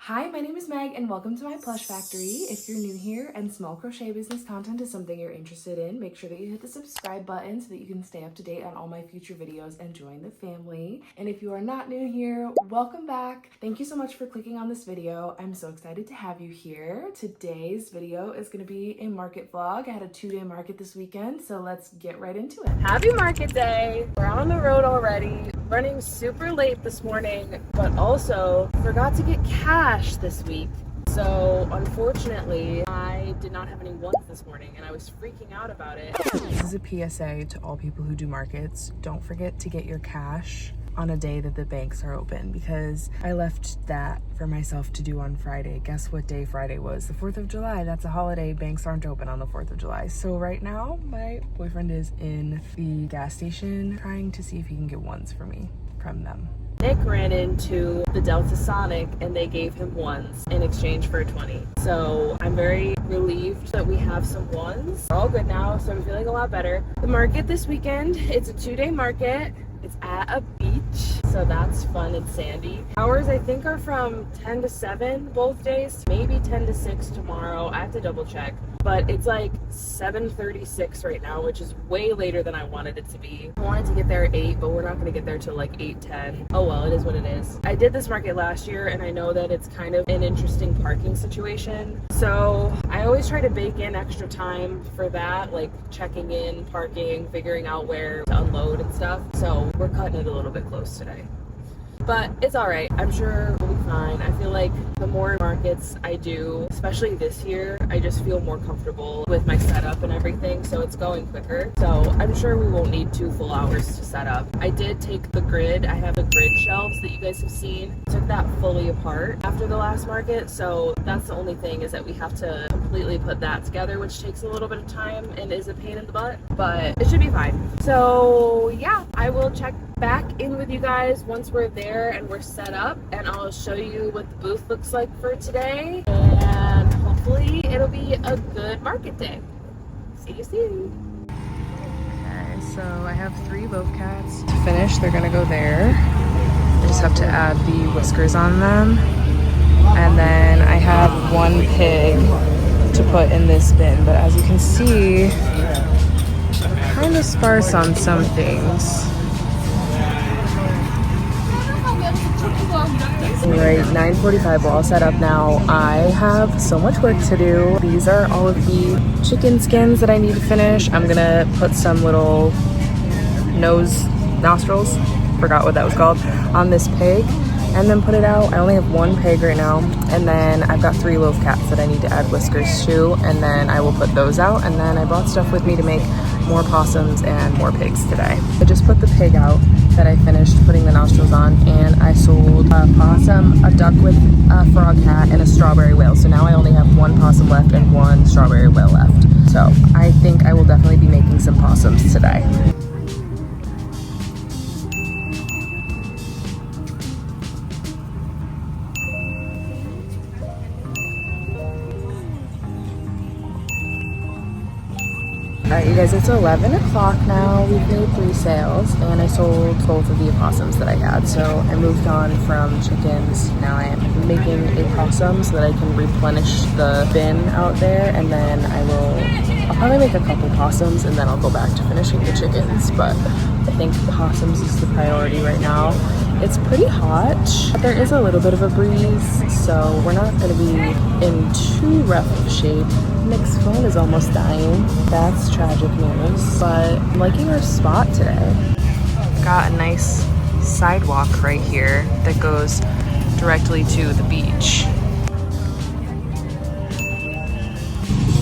Hi, my name is Meg and welcome to my Plush Factory. If you're new here and small crochet business content is something you're interested in, make sure that you hit the subscribe button so that you can stay up to date on all my future videos and join the family. And if you are not new here, welcome back. Thank you so much for clicking on this video. I'm so excited to have you here. Today's video is going to be a market vlog. I had a 2-day market this weekend, so let's get right into it. Happy market day! We're on the road already, running super late this morning, but also forgot to get cash this week. So unfortunately, I did not have any ones this morning and I was freaking out about it. This is a PSA to all people who do markets. Don't forget to get your cash on a day that the banks are open, because I left that for myself to do on Friday. Guess what day Friday was? The 4th of July. That's a holiday. Banks aren't open on the 4th of July. So right now, my boyfriend is in the gas station trying to see if he can get ones for me from them. Nick ran into the Delta Sonic and they gave him ones in exchange for a 20. So I'm very relieved that we have some ones. We're all good now, so I'm feeling a lot better. The market this weekend, it's a 2-day market. It's at a beach, so that's fun and sandy. Hours I think are from 10 to 7 both days, maybe 10 to 6 tomorrow. I have to double check. But it's like 7:36 right now, which is way later than I wanted it to be. I wanted to get there at 8, but we're not gonna get there till like 8:10. Oh well, it is what it is. I did this market last year and I know that it's kind of an interesting parking situation. So I always try to bake in extra time for that, like checking in, parking, figuring out where to unload and stuff. So we're cutting it a little bit close today. But it's all right. I'm sure we'll be fine. I feel like the more markets I do, especially this year, I just feel more comfortable with my setup and everything, so it's going quicker. So I'm sure we won't need 2 full hours to set up. I did take the grid. I have the grid shelves that you guys have seen. Took that fully apart after the last market, so that's the only thing, is that we have to completely put that together, which takes a little bit of time and is a pain in the butt, but it should be fine. So yeah, I will check back in with you guys once we're there and we're set up, and I'll show you what the booth looks like for today, and hopefully it'll be a good market day. See you soon. Okay, so I have 3 bobcats to finish. They're gonna go there. I just have to add the whiskers on them, and then I have 1 pig to put in this bin, but as you can see, I'm kind of sparse on some things. Right, 9:45, we're all set up now. I have so much work to do. These are all of the chicken skins that I need to finish. I'm gonna put some little nostrils, forgot what that was called, on this pig, and then put it out. I only have 1 pig right now, and then I've got 3 loaf cats that I need to add whiskers to, and then I will put those out. And then I brought stuff with me to make more possums and more pigs today. I just put the pig out that I finished putting the nostrils on, and I sold a possum, a duck with a frog hat, and a strawberry whale. So now I only have 1 possum left and 1 strawberry whale left. So I think I will definitely be making some possums today. Alright, you guys, it's 11 o'clock now. We've made 3 sales, and I sold both of the opossums that I had. So I moved on from chickens. Now I am making a possum so that I can replenish the bin out there, and then I'll probably make a couple possums, and then I'll go back to finishing the chickens. But I think possums is the priority right now. It's pretty hot, but there is a little bit of a breeze, so we're not going to be in too rough of shape. Nick's phone is almost dying. That's tragic news, but I'm liking our spot today. Got a nice sidewalk right here that goes directly to the beach.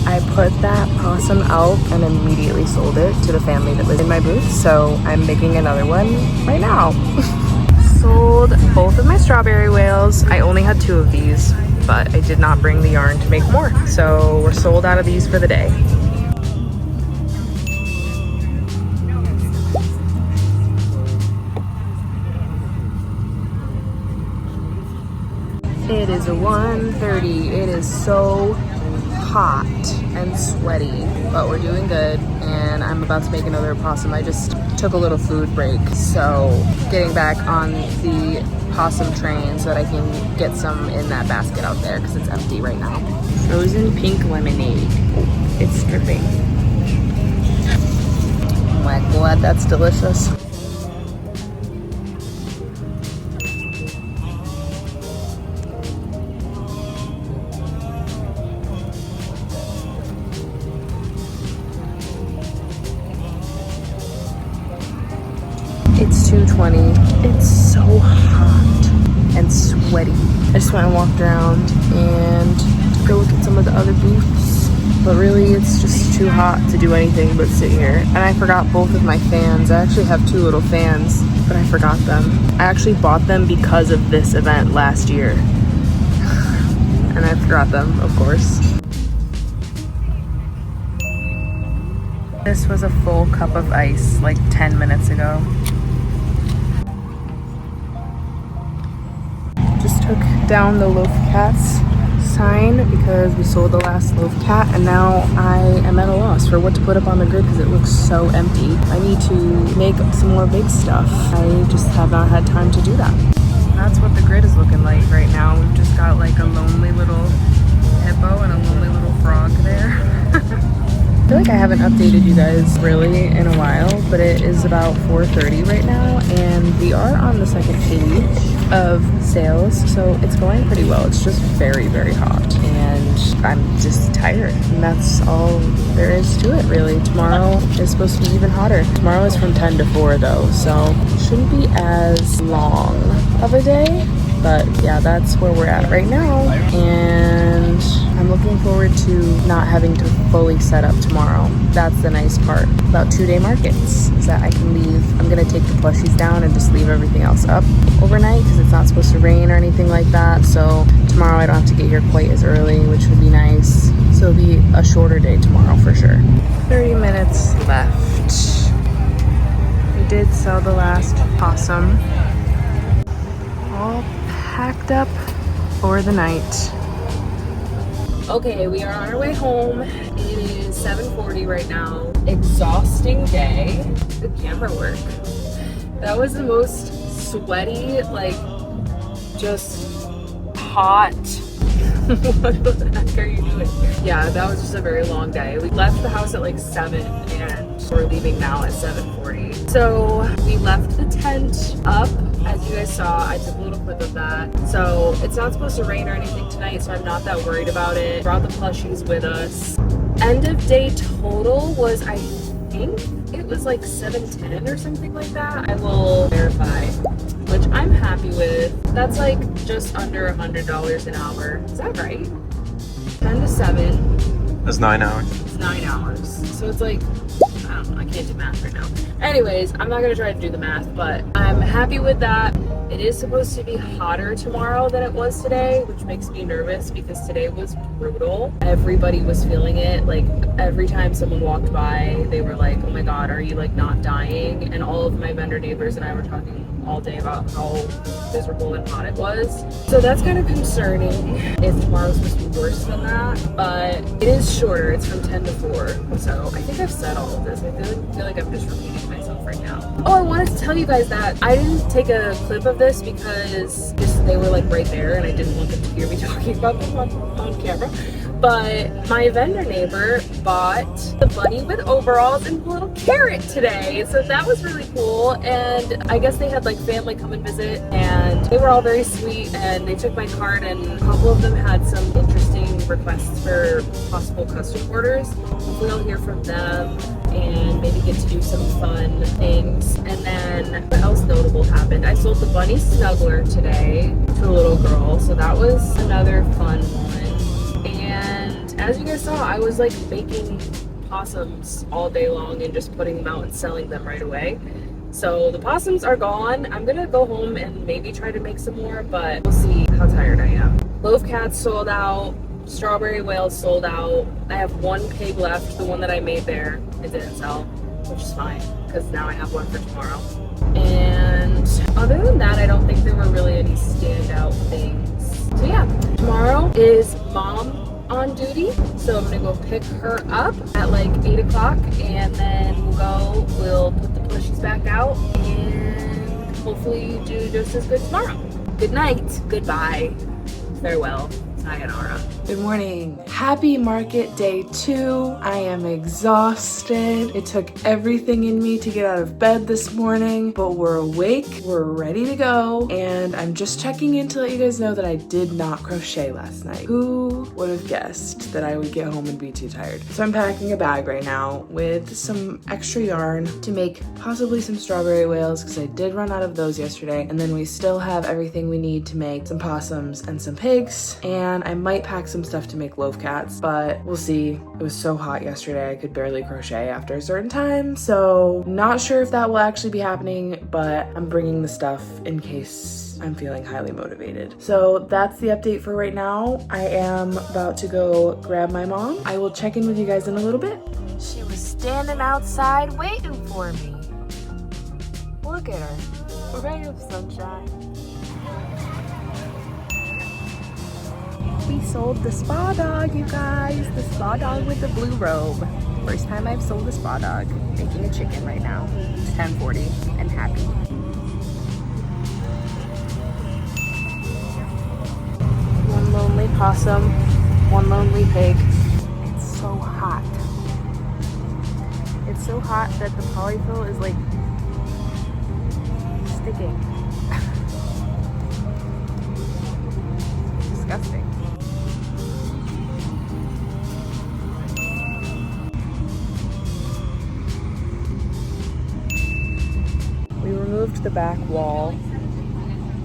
I put that possum out and immediately sold it to the family that lives in my booth, so I'm making another one right now. Sold both of my strawberry whales. I only had 2 of these, but I did not bring the yarn to make more, so we're sold out of these for the day. It is a 1:30. It is so hot and sweaty, but we're doing good, and I'm about to make another opossum. I just took a little food break, so getting back on the possum train so that I can get some in that basket out there because it's empty right now. Frozen pink lemonade. Oh, it's dripping. Oh my god, that's delicious. It's 2:20. It's so hot and sweaty. I just went and walked around and took a look at some of the other booths. But really, it's just too hot to do anything but sit here. And I forgot both of my fans. I actually have 2 little fans, but I forgot them. I actually bought them because of this event last year. And I forgot them, of course. This was a full cup of ice like 10 minutes ago. Just took down the loaf cats sign because we sold the last loaf cat, and now I am at a loss for what to put up on the grid because it looks so empty. I need to make some more big stuff. I just have not had time to do that. That's what the grid is looking like right now. We've just got like a lonely little hippo and a lonely little frog there. I feel like I haven't updated you guys really in a while, but it is about 4:30 right now, and we are on the second page of sales, so it's going pretty well. It's just very, very hot, and I'm just tired, and that's all there is to it, really. Tomorrow is supposed to be even hotter. Tomorrow is from 10 to 4, though, so it shouldn't be as long of a day. But yeah, that's where we're at right now, and I'm looking forward to not having to fully set up tomorrow. That's the nice part about 2-day markets, is that I can leave. I'm gonna take the plushies down and just leave everything else up overnight because it's not supposed to rain or anything like that. So tomorrow I don't have to get here quite as early, which would be nice. So it'll be a shorter day tomorrow for sure. 30 minutes left. We did sell the last possum. All packed up for the night. Okay, we are on our way home. It is 7:40 right now. Exhausting day. Good camera work. That was the most sweaty, like, just hot. What the heck are you doing? Yeah, that was just a very long day. We left the house at like 7 and we're leaving now at 7:40. So we left the tent up. As you guys saw, I took a little clip of that. So it's not supposed to rain or anything tonight, so I'm not that worried about it. Brought the plushies with us. End of day total was, I think it was like 710 or something like that. I will verify, which I'm happy with. That's like just under $100 an hour. Is that right? 10 to 7. That's 9 hours. It's 9 hours. So it's like, I don't know, I can't do math right now. Anyways, I'm not gonna try to do the math, but I'm happy with that. It is supposed to be hotter tomorrow than it was today, which makes me nervous because today was brutal. Everybody was feeling it. Like every time someone walked by, they were like, oh my God, are you like not dying? And all of my vendor neighbors and I were talking all day about how miserable and hot it was. So that's kind of concerning if tomorrow's supposed to be worse than that, but it is shorter. It's from 10 to 4. So I think I've said all of this. I feel like I'm just repeating myself right now. Oh, I wanted to tell you guys that I didn't take a clip of this because they were like right there and I didn't want them to hear me talking about them on camera. But my vendor neighbor bought the bunny with overalls and a little carrot today. So that was really cool. And I guess they had like family come and visit and they were all very sweet and they took my card and a couple of them had some interesting requests for possible custom orders. Hopefully I'll hear from them and maybe get to do some fun things. And then what else notable happened? I sold the bunny snuggler today to a little girl. So that was another fun one. And as you guys saw, I was like baking possums all day long and just putting them out and selling them right away. So the possums are gone. I'm gonna go home and maybe try to make some more, but we'll see how tired I am. Loaf cats sold out. Strawberry whales sold out. I have one pig left, the one that I made there. It didn't sell, which is fine because now I have one for tomorrow. And other than that, I don't think there were really any standout things. So yeah, tomorrow is mom on duty, so I'm gonna go pick her up at like 8 o'clock and then we'll put the plushies back out and hopefully do just as good tomorrow. Good night. Goodbye. Farewell. Sayonara. Good morning. Happy market day 2. I am exhausted. It took everything in me to get out of bed this morning, but we're awake, we're ready to go, and I'm just checking in to let you guys know that I did not crochet last night. Who would have guessed that I would get home and be too tired? So I'm packing a bag right now with some extra yarn to make possibly some strawberry whales, because I did run out of those yesterday, and then we still have everything we need to make some possums and some pigs, and I might pack some stuff to make loaf cats, but we'll see. It was so hot yesterday I could barely crochet after a certain time, so not sure if that will actually be happening, but I'm bringing the stuff in case I'm feeling highly motivated. So that's the update for right now. I am about to go grab my mom. I will check in with you guys in a little bit. She was standing outside waiting for me. Look at her. Ray of sunshine. We sold the spa dog, you guys. The spa dog with the blue robe. First time I've sold a spa dog. Making a chicken right now. It's 10:40 and happy. One lonely possum, one lonely pig. It's so hot. It's so hot that the polyfill is like sticking. Disgusting. We removed the back wall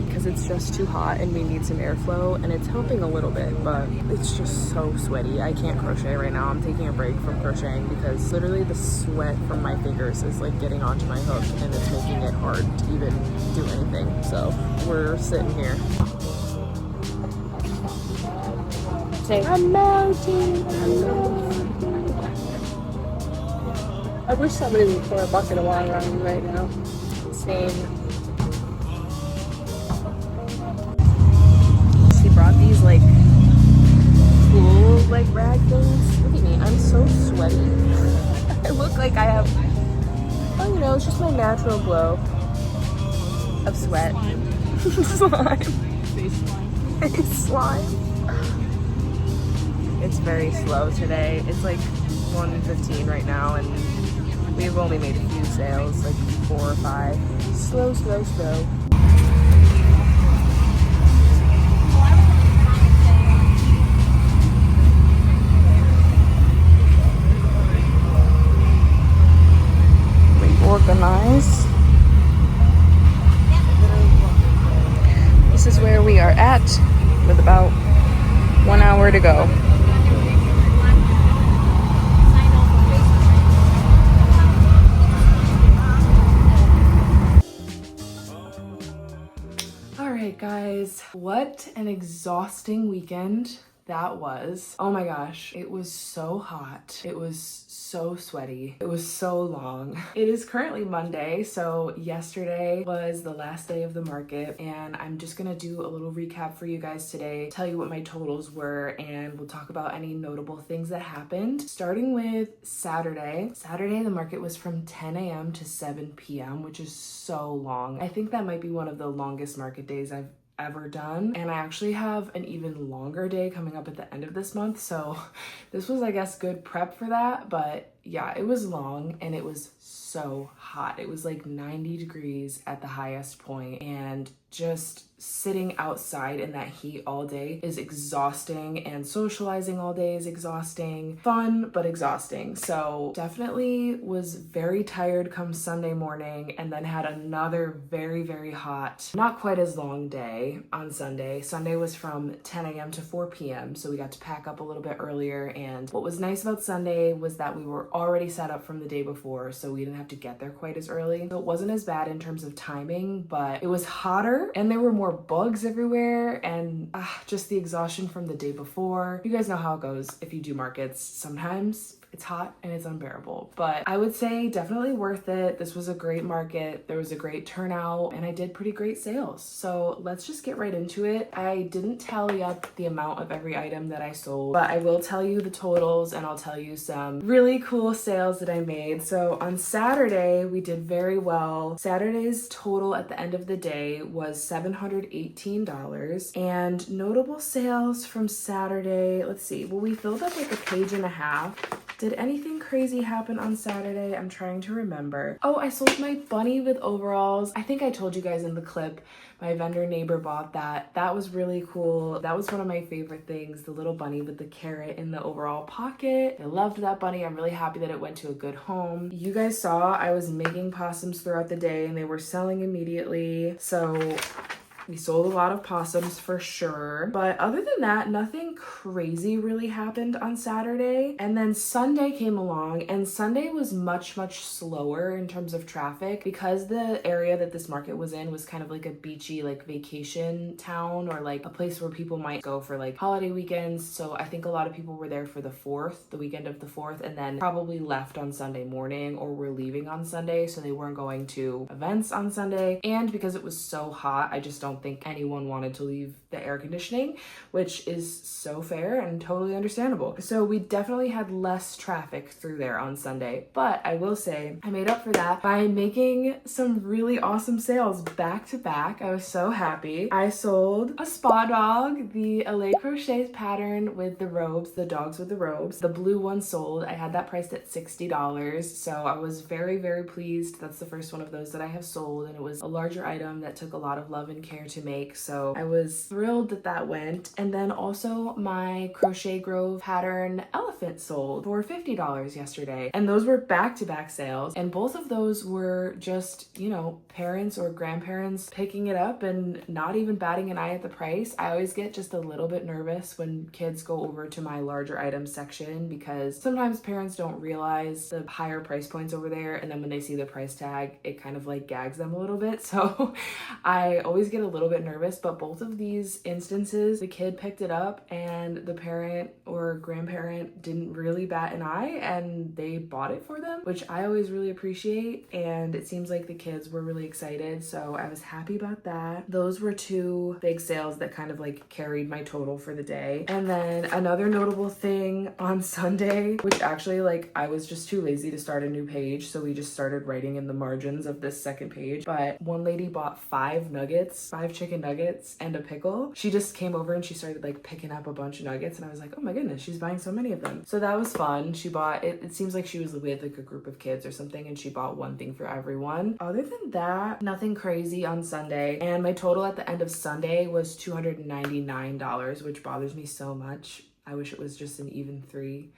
because it's just too hot and we need some airflow, and it's helping a little bit, but it's just so sweaty. I can't crochet right now. I'm taking a break from crocheting because literally the sweat from my fingers is like getting onto my hook and it's making it hard to even do anything. So we're sitting here. Say, I'm melting, I'm melting. I wish somebody would pour a bucket of water on me right now. Same. She brought these like cool like rag things. Look at me, I'm so sweaty. I look like I have, oh, you know, it's just my natural glow of sweat. Slime. Face slime. Face slime. It's very slow today. It's like 1:15 right now, and we've only made a few sales, like 4 or 5. Slow, slow, slow. We organize. This is where we are at with about 1 hour to go. Alright guys, what an exhausting weekend that was. Oh my gosh, it was so hot. It was so sweaty. It was so long. It is currently Monday, so yesterday was the last day of the market, and I'm just gonna do a little recap for you guys today, tell you what my totals were, and we'll talk about any notable things that happened. Starting with Saturday. Saturday, the market was from 10 a.m. to 7 p.m., which is so long. I think that might be one of the longest market days I've ever done, and I actually have an even longer day coming up at the end of this month, so this was, I guess, good prep for that. But yeah, it was long and it was so hot. It was like 90 degrees at the highest point, and just sitting outside in that heat all day is exhausting, and socializing all day is exhausting. Fun, but exhausting. So definitely was very tired come Sunday morning, and then had another very, very hot, not quite as long day on Sunday. Sunday was from 10 a.m. to 4 p.m. So we got to pack up a little bit earlier, and what was nice about Sunday was that we were already set up from the day before, so we didn't have to get there quite as early. So it wasn't as bad in terms of timing, but it was hotter and there were more bugs everywhere, and just the exhaustion from the day before. You guys know how it goes if you do markets. Sometimes it's hot and it's unbearable, but I would say definitely worth it. This was a great market. There was a great turnout and I did pretty great sales. So let's just get right into it. I didn't tally up the amount of every item that I sold, but I will tell you the totals and I'll tell you some really cool sales that I made. So on Saturday, we did very well. Saturday's total at the end of the day was $718, and notable sales from Saturday, let's see, well, we filled up like a page and a half. Did anything crazy happen on Saturday? I'm trying to remember. Oh, I sold my bunny with overalls. I think I told you guys in the clip, my vendor neighbor bought that. That was really cool. That was one of my favorite things, the little bunny with the carrot in the overall pocket. I loved that bunny. I'm really happy that it went to a good home. You guys saw I was making possums throughout the day and they were selling immediately. So we sold a lot of possums for sure. But other than that, nothing crazy really happened on Saturday. And then Sunday came along and Sunday was much, much slower in terms of traffic because the area that this market was in was kind of like a beachy, like vacation town or like a place where people might go for like holiday weekends. So I think a lot of people were there for the 4th, the weekend of the 4th, and then probably left on Sunday morning or were leaving on Sunday. So they weren't going to events on Sunday. And because it was so hot, I just don't think anyone wanted to leave the air conditioning, which is so fair and totally understandable. So we definitely had less traffic through there on Sunday, but I will say I made up for that by making some really awesome sales back to back. I was so happy. I sold a spa dog, the LA Crochet pattern with the robes, the dogs with the robes. The blue one sold. I had that priced at $60, so I was very, very pleased. That's the first one of those that I have sold, and it was a larger item that took a lot of love and care to make. So I was thrilled that that went. And then also my Crochet Grove pattern elephant sold for $50 yesterday. And those were back-to-back sales. And both of those were just, you know, parents or grandparents picking it up and not even batting an eye at the price. I always get just a little bit nervous when kids go over to my larger items section because sometimes parents don't realize the higher price points over there. And then when they see the price tag, it kind of like gags them a little bit. So I always get a little bit nervous, but both of these instances, the kid picked it up and the parent or grandparent didn't really bat an eye and they bought it for them, which I always really appreciate. And it seems like the kids were really excited. So I was happy about that. Those were two big sales that kind of like carried my total for the day. And then another notable thing on Sunday, which actually like I was just too lazy to start a new page. So we just started writing in the margins of this second page. But one lady bought 5 chicken nuggets and a pickle. She just came over and she started like picking up a bunch of nuggets and I was like, oh my goodness, she's buying so many of them. So that was fun. She bought it. It seems like she was with like a group of kids or something and she bought one thing for everyone. Other than that, nothing crazy on Sunday. And my total at the end of Sunday was $299, which bothers me so much. I wish it was just an even 3,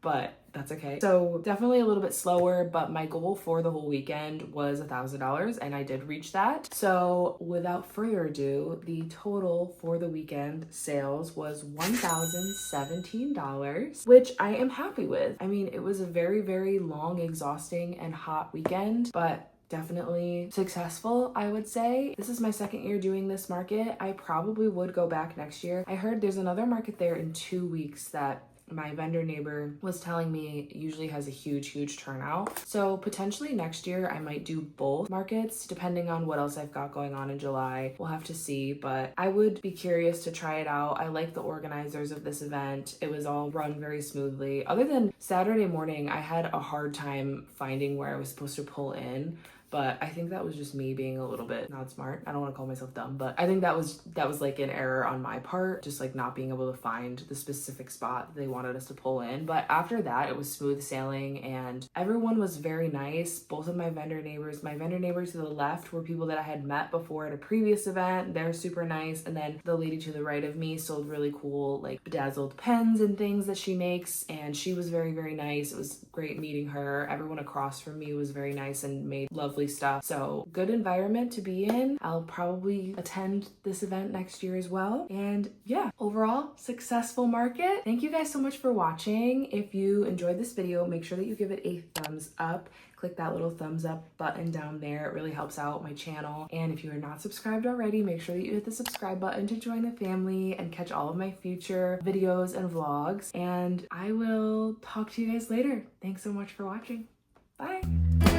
but that's okay. So definitely a little bit slower, but my goal for the whole weekend was $1,000 and I did reach that. So without further ado, the total for the weekend sales was $1,017, which I am happy with. I mean, it was a very, very long, exhausting and hot weekend, but definitely successful, I would say. This is my second year doing this market. I probably would go back next year. I heard there's another market there in 2 weeks that my vendor neighbor was telling me usually has a huge turnout. So potentially next year I might do both markets depending on what else I've got going on in July. We'll have to see, but I would be curious to try it out. I like the organizers of this event. It was all run very smoothly. Other than Saturday morning, I had a hard time finding where I was supposed to pull in. But I think that was just me being a little bit not smart. I don't want to call myself dumb, but I think that was like an error on my part, just like not being able to find the specific spot they wanted us to pull in. But after that, it was smooth sailing and everyone was very nice. Both of my vendor neighbors to the left were people that I had met before at a previous event. They're super nice. And then the lady to the right of me sold really cool like bedazzled pens and things that she makes. And she was very, very nice. It was great meeting her. Everyone across from me was very nice and made lovely lovely stuff. So good environment to be in. I'll probably attend this event next year as well. And yeah, overall successful market. Thank you guys so much for watching. If you enjoyed this video, make sure that you give it a thumbs up. Click that little thumbs up button down there. It really helps out my channel. And if you are not subscribed already, make sure that you hit the subscribe button to join the family and catch all of my future videos and vlogs. And I will talk to you guys later. Thanks so much for watching. Bye.